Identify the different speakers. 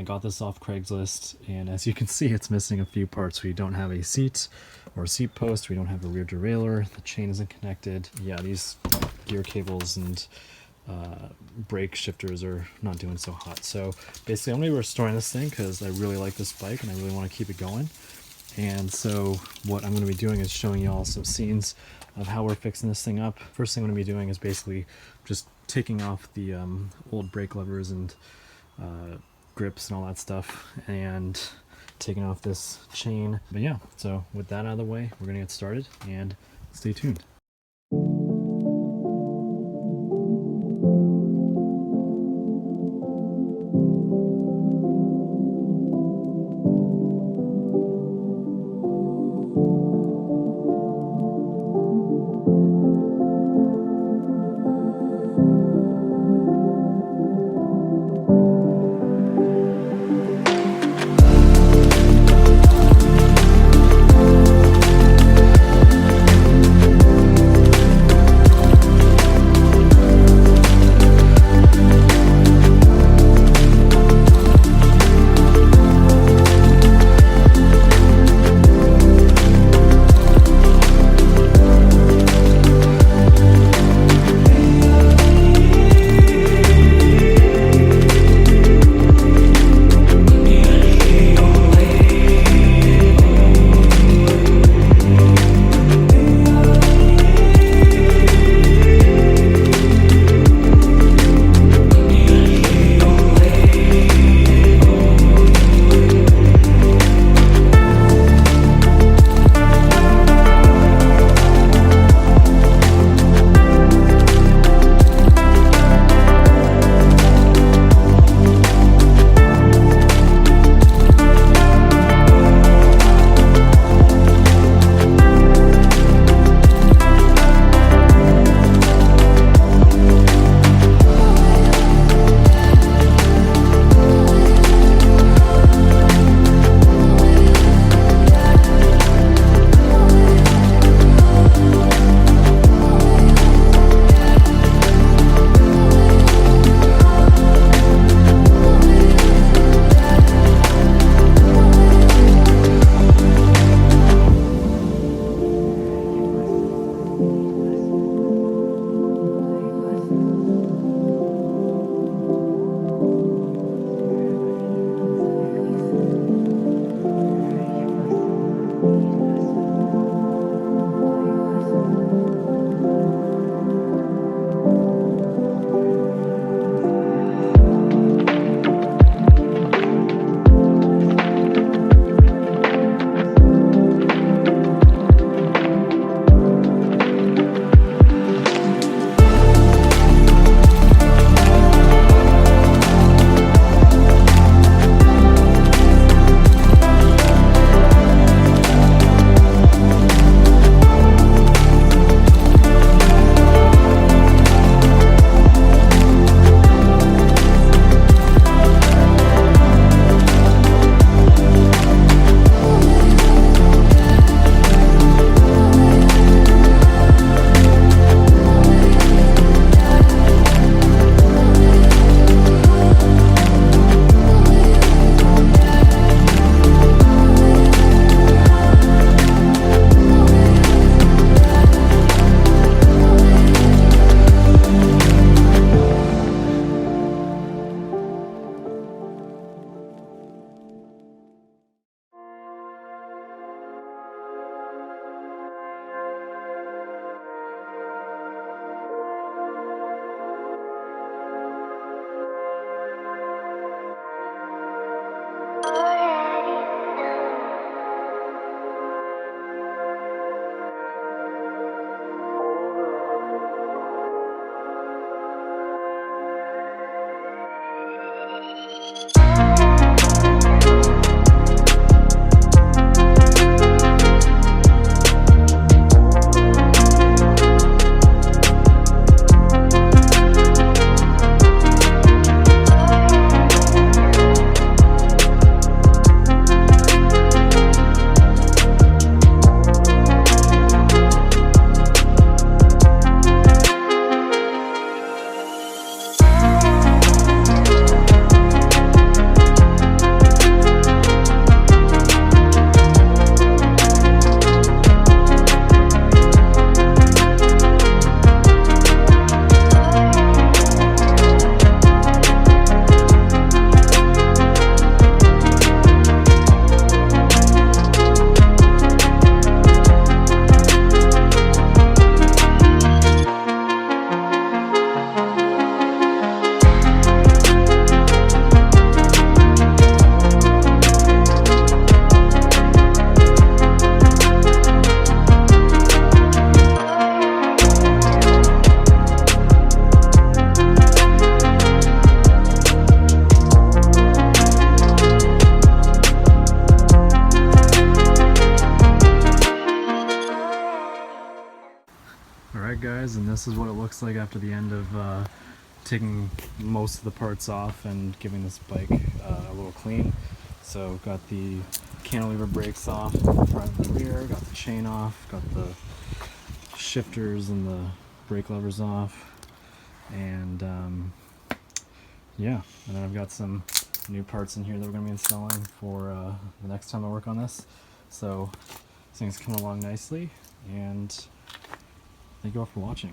Speaker 1: got this off Craigslist, and as you can see, it's missing a few parts. We don't have a seat or a seat post. We don't have a rear derailleur. The chain isn't connected. Yeah, these gear cables and brake shifters are not doing so hot. So basically I'm going to be restoring this thing because I really like this bike and I really want to keep it going. And so what I'm going to be doing is showing y'all some scenes of how we're fixing this thing up. First thing I'm going to be doing is basically just taking off the old brake levers and grips and all that stuff, and taking off this chain. But yeah, so with that out of the way, we're going to get started, and stay tuned. Alright guys, and this is what it looks like after the end of taking most of the parts off and giving this bike a little clean. So got the cantilever brakes off in the front and the rear, got the chain off, got the shifters and the brake levers off, and yeah, and then I've got some new parts in here that we're going to be installing for the next time I work on this. So this thing's coming along nicely, and thank you all for watching.